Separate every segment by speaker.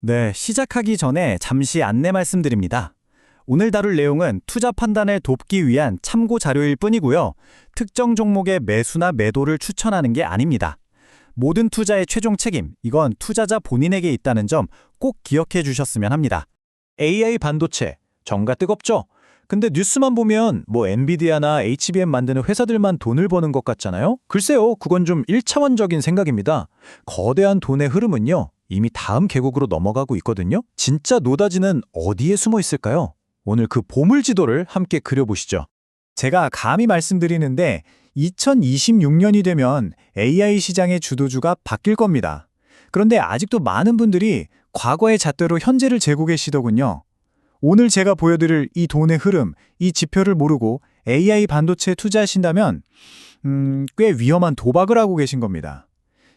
Speaker 1: 네, 시작하기 전에 잠시 안내 말씀드립니다. 오늘 다룰 내용은 투자 판단을 돕기 위한 참고 자료일 뿐이고요. 특정 종목의 매수나 매도를 추천하는 게 아닙니다. 모든 투자의 최종 책임, 이건 투자자 본인에게 있다는 점 꼭 기억해 주셨으면 합니다. AI 반도체, 정가 뜨겁죠? 근데 뉴스만 보면 엔비디아나 HBM 만드는 회사들만 돈을 버는 것 같잖아요? 글쎄요, 그건 좀 1차원적인 생각입니다. 거대한 돈의 흐름은요, 이미 다음 계곡으로 넘어가고 있거든요. 진짜 노다지는 어디에 숨어 있을까요? 오늘 그 보물지도를 함께 그려보시죠. 제가 감히 말씀드리는데 2026년이 되면 AI 시장의 주도주가 바뀔 겁니다. 그런데 아직도 많은 분들이 과거의 잣대로 현재를 재고 계시더군요. 오늘 제가 보여드릴 이 돈의 흐름, 이 지표를 모르고 AI 반도체에 투자하신다면 꽤 위험한 도박을 하고 계신 겁니다.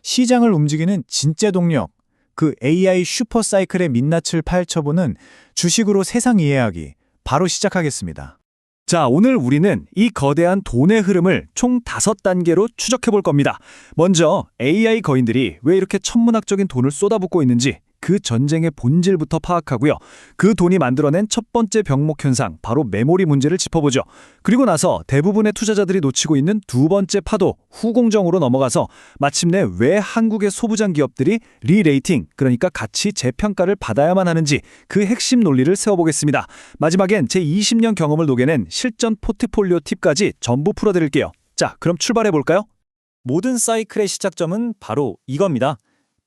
Speaker 1: 시장을 움직이는 진짜 동력, 그 AI 슈퍼사이클의 민낯을 파헤쳐보는 주식으로 세상 이해하기, 바로 시작하겠습니다. 자, 오늘 우리는 이 거대한 돈의 흐름을 총 5단계로 추적해 볼 겁니다. 먼저 AI 거인들이 왜 이렇게 천문학적인 돈을 쏟아붓고 있는지 그 전쟁의 본질부터 파악하고요. 그 돈이 만들어낸 첫 번째 병목 현상, 바로 메모리 문제를 짚어보죠. 그리고 나서 대부분의 투자자들이 놓치고 있는 두 번째 파도, 후공정으로 넘어가서 마침내 왜 한국의 소부장 기업들이 리레이팅, 그러니까 가치 재평가를 받아야만 하는지 그 핵심 논리를 세워보겠습니다. 마지막엔 제 20년 경험을 녹여낸 실전 포트폴리오 팁까지 전부 풀어드릴게요. 자, 그럼 출발해볼까요? 모든 사이클의 시작점은 바로 이겁니다.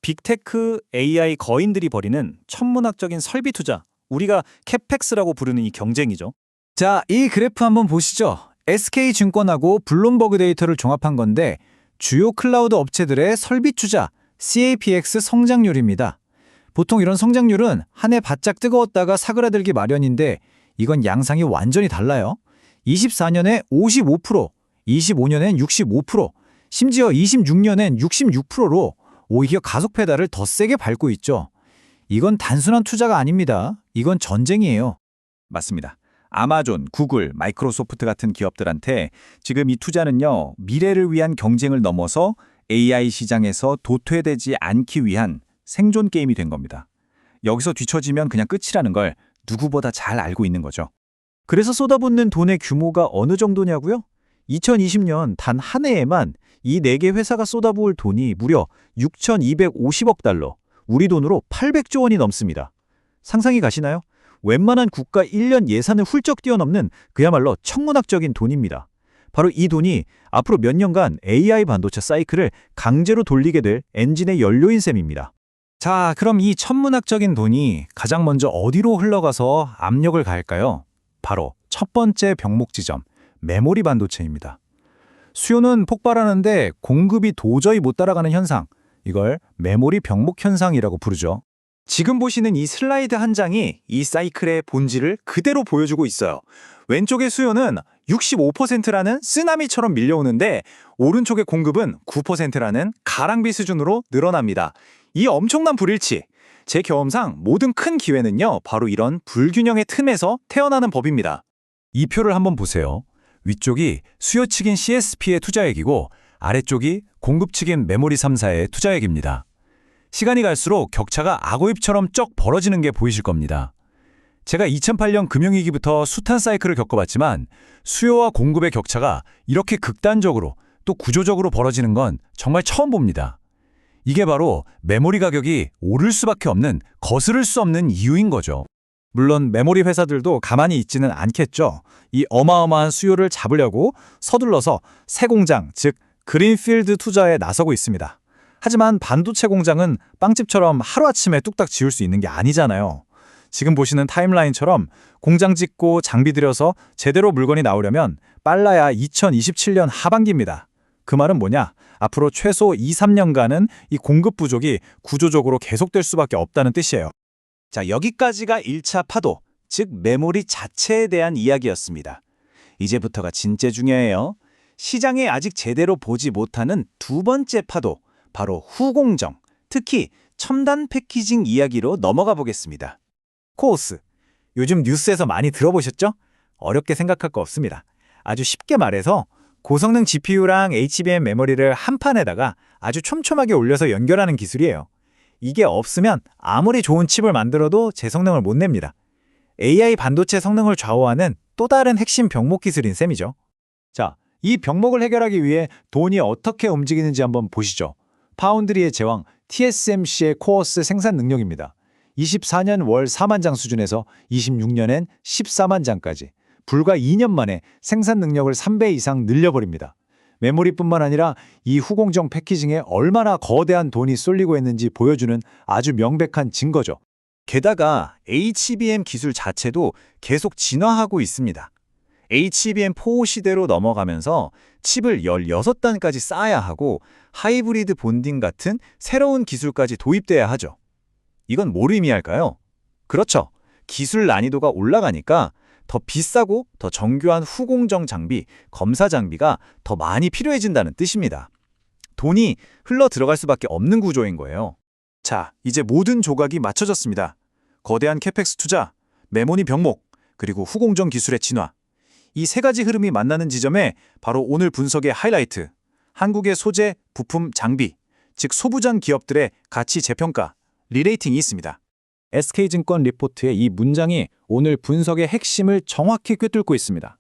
Speaker 1: 빅테크 AI 거인들이 벌이는 천문학적인 설비 투자, 우리가 캐펙스라고 부르는 이 경쟁이죠. 자, 이 그래프 한번 보시죠. SK증권하고 블룸버그 데이터를 종합한 건데 주요 클라우드 업체들의 설비 투자, CAPX 성장률입니다. 보통 이런 성장률은 한 해 바짝 뜨거웠다가 사그라들기 마련인데 이건 양상이 완전히 달라요. 24년에 55%, 25년엔 65%, 심지어 26년엔 66%로 오히려 가속 페달을 더 세게 밟고 있죠. 이건 단순한 투자가 아닙니다. 이건 전쟁이에요. 맞습니다. 아마존, 구글, 마이크로소프트 같은 기업들한테 지금 이 투자는요, 미래를 위한 경쟁을 넘어서 AI 시장에서 도태되지 않기 위한 생존 게임이 된 겁니다. 여기서 뒤처지면 그냥 끝이라는 걸 누구보다 잘 알고 있는 거죠. 그래서 쏟아붓는 돈의 규모가 어느 정도냐고요? 2020년 단 한 해에만 이 4개 회사가 쏟아부을 돈이 무려 6,250억 달러, 우리 돈으로 800조 원이 넘습니다. 상상이 가시나요? 웬만한 국가 1년 예산을 훌쩍 뛰어넘는 그야말로 천문학적인 돈입니다. 바로 이 돈이 앞으로 몇 년간 AI 반도체 사이클을 강제로 돌리게 될 엔진의 연료인 셈입니다. 자, 그럼 이 천문학적인 돈이 가장 먼저 어디로 흘러가서 압력을 가할까요? 바로 첫 번째 병목 지점, 메모리 반도체입니다. 수요는 폭발하는데 공급이 도저히 못 따라가는 현상, 이걸 메모리 병목 현상이라고 부르죠. 지금 보시는 이 슬라이드 한 장이 이 사이클의 본질을 그대로 보여주고 있어요. 왼쪽의 수요는 65%라는 쓰나미처럼 밀려오는데 오른쪽의 공급은 9%라는 가랑비 수준으로 늘어납니다. 이 엄청난 불일치, 제 경험상 모든 큰 기회는요, 바로 이런 불균형의 틈에서 태어나는 법입니다. 이 표를 한번 보세요. 위쪽이 수요 측인 CSP의 투자액이고 아래쪽이 공급 측인 메모리 3사의 투자액입니다. 시간이 갈수록 격차가 악어입처럼 쩍 벌어지는 게 보이실 겁니다. 제가 2008년 금융위기부터 숱한 사이클을 겪어봤지만 수요와 공급의 격차가 이렇게 극단적으로 또 구조적으로 벌어지는 건 정말 처음 봅니다. 이게 바로 메모리 가격이 오를 수밖에 없는, 거스를 수 없는 이유인 거죠. 물론 메모리 회사들도 가만히 있지는 않겠죠. 이 어마어마한 수요를 잡으려고 서둘러서 새 공장, 즉 그린필드 투자에 나서고 있습니다. 하지만 반도체 공장은 빵집처럼 하루아침에 뚝딱 지을 수 있는 게 아니잖아요. 지금 보시는 타임라인처럼 공장 짓고 장비 들여서 제대로 물건이 나오려면 빨라야 2027년 하반기입니다. 그 말은 뭐냐? 앞으로 최소 2, 3년간은 이 공급 부족이 구조적으로 계속될 수밖에 없다는 뜻이에요. 자, 여기까지가 1차 파도, 즉 메모리 자체에 대한 이야기였습니다. 이제부터가 진짜 중요해요. 시장에 아직 제대로 보지 못하는 두 번째 파도, 바로 후공정, 특히 첨단 패키징 이야기로 넘어가 보겠습니다. 코오스, 요즘 뉴스에서 많이 들어보셨죠? 어렵게 생각할 거 없습니다. 아주 쉽게 말해서 고성능 GPU랑 HBM 메모리를 한 판에다가 아주 촘촘하게 올려서 연결하는 기술이에요. 이게 없으면 아무리 좋은 칩을 만들어도 제 성능을 못 냅니다. AI 반도체 성능을 좌우하는 또 다른 핵심 병목 기술인 셈이죠. 자, 이 병목을 해결하기 위해 돈이 어떻게 움직이는지 한번 보시죠. 파운드리의 제왕 TSMC의 코어스 생산 능력입니다. 24년 월 4만 장 수준에서 26년엔 14만 장까지 불과 2년 만에 생산 능력을 3배 이상 늘려버립니다. 메모리뿐만 아니라 이 후공정 패키징에 얼마나 거대한 돈이 쏠리고 있는지 보여주는 아주 명백한 증거죠. 게다가 HBM 기술 자체도 계속 진화하고 있습니다. HBM4 시대로 넘어가면서 칩을 16단까지 쌓아야 하고 하이브리드 본딩 같은 새로운 기술까지 도입돼야 하죠. 이건 뭘 의미할까요? 그렇죠. 기술 난이도가 올라가니까 더 비싸고 더 정교한 후공정 장비, 검사 장비가 더 많이 필요해진다는 뜻입니다. 돈이 흘러 들어갈 수밖에 없는 구조인 거예요. 자, 이제 모든 조각이 맞춰졌습니다. 거대한 캐펙스 투자, 메모리 병목, 그리고 후공정 기술의 진화. 이 세 가지 흐름이 만나는 지점에 바로 오늘 분석의 하이라이트, 한국의 소재, 부품, 장비, 즉 소부장 기업들의 가치 재평가, 리레이팅이 있습니다. SK증권 리포트의 이 문장이 오늘 분석의 핵심을 정확히 꿰뚫고 있습니다.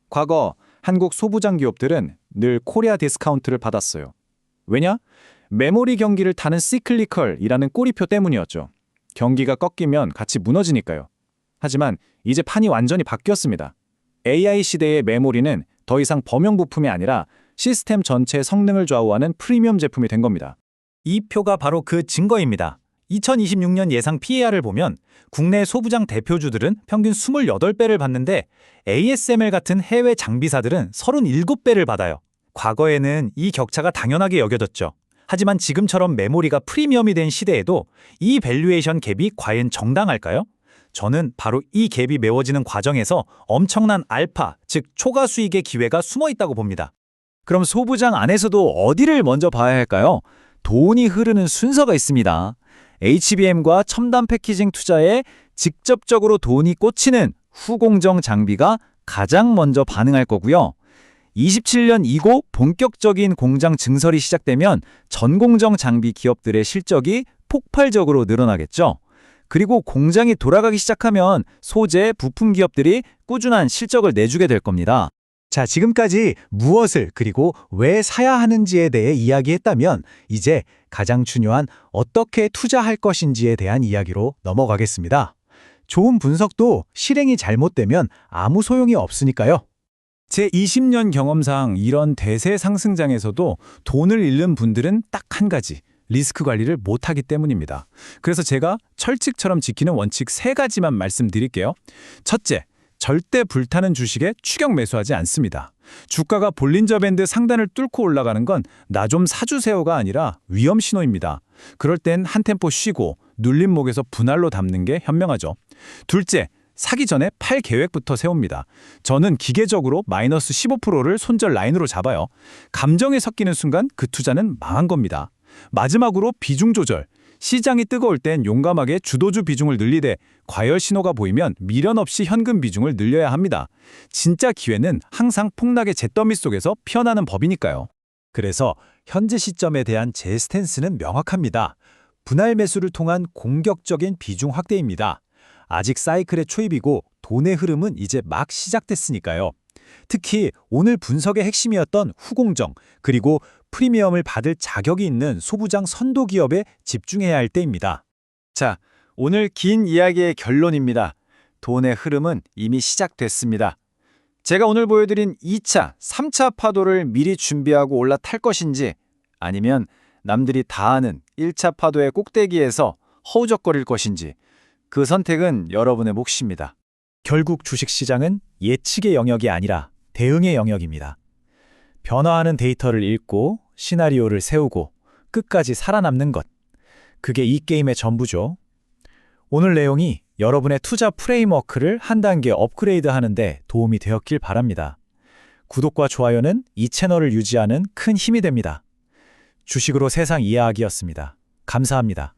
Speaker 1: 과거 한국 소부장 기업들은 늘 코리아 디스카운트를 받았어요. 왜냐? 메모리 경기를 타는 시클리컬이라는 꼬리표 때문이었죠. 경기가 꺾이면 같이 무너지니까요. 하지만 이제 판이 완전히 바뀌었습니다. AI 시대의 메모리는 더 이상 범용 부품이 아니라 시스템 전체의 성능을 좌우하는 프리미엄 제품이 된 겁니다. 이 표가 바로 그 증거입니다. 2026년 예상 PER을 보면 국내 소부장 대표주들은 평균 28배를 받는데 ASML 같은 해외 장비사들은 37배를 받아요. 과거에는 이 격차가 당연하게 여겨졌죠. 하지만 지금처럼 메모리가 프리미엄이 된 시대에도 이 밸류에이션 갭이 과연 정당할까요? 저는 바로 이 갭이 메워지는 과정에서 엄청난 알파, 즉 초과 수익의 기회가 숨어 있다고 봅니다. 그럼 소부장 안에서도 어디를 먼저 봐야 할까요? 돈이 흐르는 순서가 있습니다. HBM과 첨단 패키징 투자에 직접적으로 돈이 꽂히는 후공정 장비가 가장 먼저 반응할 거고요. 27년 이후 본격적인 공장 증설이 시작되면 전공정 장비 기업들의 실적이 폭발적으로 늘어나겠죠. 그리고 공장이 돌아가기 시작하면 소재, 부품 기업들이 꾸준한 실적을 내주게 될 겁니다. 자, 지금까지 무엇을 그리고 왜 사야 하는지에 대해 이야기했다면 이제 가장 중요한 어떻게 투자할 것인지에 대한 이야기로 넘어가겠습니다. 좋은 분석도 실행이 잘못되면 아무 소용이 없으니까요. 제 20년 경험상 이런 대세 상승장에서도 돈을 잃는 분들은 딱 한 가지, 리스크 관리를 못하기 때문입니다. 그래서 제가 철칙처럼 지키는 원칙 3가지만 말씀드릴게요. 첫째, 절대 불타는 주식에 추격 매수하지 않습니다. 주가가 볼린저 밴드 상단을 뚫고 올라가는 건 나 좀 사주세요가 아니라 위험 신호입니다. 그럴 땐 한 템포 쉬고 눌린 목에서 분할로 담는 게 현명하죠. 둘째, 사기 전에 팔 계획부터 세웁니다. 저는 기계적으로 마이너스 15%를 손절 라인으로 잡아요. 감정에 섞이는 순간 그 투자는 망한 겁니다. 마지막으로 비중 조절. 시장이 뜨거울 땐 용감하게 주도주 비중을 늘리되 과열 신호가 보이면 미련 없이 현금 비중을 늘려야 합니다. 진짜 기회는 항상 폭락의 잿더미 속에서 피어나는 법이니까요. 그래서 현재 시점에 대한 제 스탠스는 명확합니다. 분할 매수를 통한 공격적인 비중 확대입니다. 아직 사이클의 초입이고 돈의 흐름은 이제 막 시작됐으니까요. 특히 오늘 분석의 핵심이었던 후공정, 그리고 프리미엄을 받을 자격이 있는 소부장 선도 기업에 집중해야 할 때입니다. 자, 오늘 긴 이야기의 결론입니다. 돈의 흐름은 이미 시작됐습니다. 제가 오늘 보여드린 2차, 3차 파도를 미리 준비하고 올라탈 것인지 아니면 남들이 다 아는 1차 파도의 꼭대기에서 허우적거릴 것인지 그 선택은 여러분의 몫입니다. 결국 주식시장은 예측의 영역이 아니라 대응의 영역입니다. 변화하는 데이터를 읽고 시나리오를 세우고 끝까지 살아남는 것. 그게 이 게임의 전부죠. 오늘 내용이 여러분의 투자 프레임워크를 한 단계 업그레이드 하는데 도움이 되었길 바랍니다. 구독과 좋아요는 이 채널을 유지하는 큰 힘이 됩니다. 주식으로 세상 이해하기였습니다. 감사합니다.